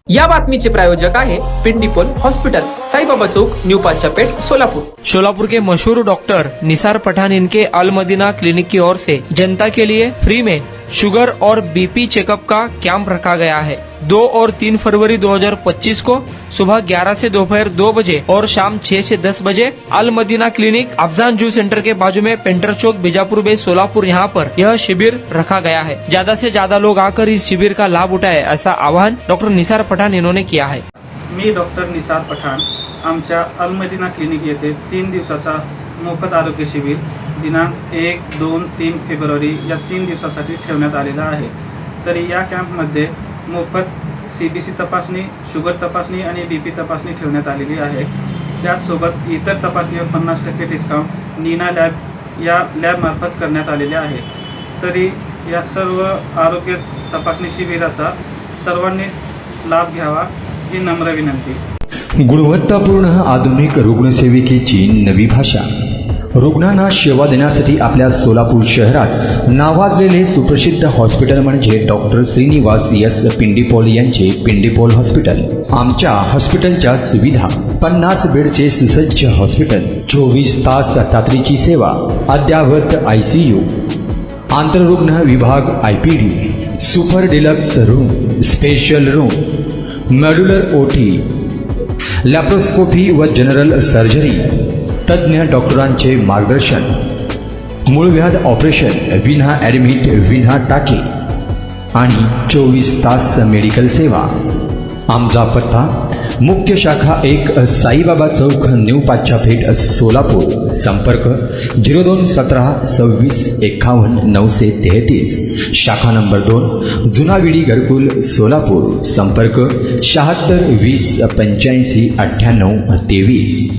या बातमीचे प्रायोजक आहे पिंडीपोल हॉस्पिटल, साईबाबा चौक, न्यू पाचा पेठ, सोलापुर। सोलापुर के मशहूर डॉक्टर निसार पठान इनके अल मदीना क्लिनिक की ओर से जनता के लिए फ्री में शुगर और बीपी चेकअप का कैंप रखा गया है। 2 और 3 फरवरी 2025 को सुबह 11 से दोपहर 2 बजे और शाम 6 से 10 बजे अल मदीना क्लिनिक अफजान जू सेंटर के बाजू में पेंटर चौक, बीजापुर बेस, सोलापुर, यहाँ पर यह शिविर रखा गया है। ज्यादा से ज्यादा लोग आकर इस शिविर का लाभ उठाए, ऐसा आह्वान डॉक्टर निसार पठान इन्होंने किया है। मी डॉक्टर निसार पठाण आमच्या अल मदीना क्लिनिक येथे 3 दिवसाचा मोफत आरोग्य शिबिर दिनांक 1, 2, 3 फेब्रुवारी या 3 दिवसासाठी ठेवण्यात आलेला आहे। तरी या कॅम्पमध्ये मोफत CBC तपासणी, शुगर तपासणी आणि BP तपासणी ठेवण्यात आलेली आहे। त्याचसोबत इतर तपासणीवर 50% डिस्काउंट नीना लॅब या लॅबमार्फत करण्यात आलेले आहे। तरी या सर्व आरोग्य तपासणी शिबिराचा सर्वांनी लाभ घ्यावा ही नम्र विनंती। गुणवत्तापूर्ण आधुनिक रुग्णसेविकेची नवी भाषा। रुग्णांना सेवा देण्यासाठी आपल्या सोलापूर शहरात नावाजलेले सुप्रसिद्ध हॉस्पिटल म्हणजे डॉक्टर श्रीनिवास एस पिंडीपोल यांचे पिंडीपोल हॉस्पिटल। आमच्या हॉस्पिटलच्या सुविधा 50 बेडचे सुसज्ज हॉस्पिटल, 24 तास तातडीची सेवा, अद्ययावत ICU, आंतररुग्ण विभाग IPD, super deluxe room, special room, modular OT, laparoscopy व जनरल सर्जरी, तज्ञ डॉक्टरांचे मार्गदर्शन, मूळव्याध ऑपरेशन विना ॲडमिट, विना टाके आणि 24 तास मेडिकल सेवा। आमचा पत्ता मुख्य शाखा 1, साईबाबा चौक, न्यू पाचा पेठ, सोलापूर। संपर्क 02 17 26 51 933। शाखा नंबर 2, जुना विडी घरकुल, सोलापूर। संपर्क 76 20 85 98 23।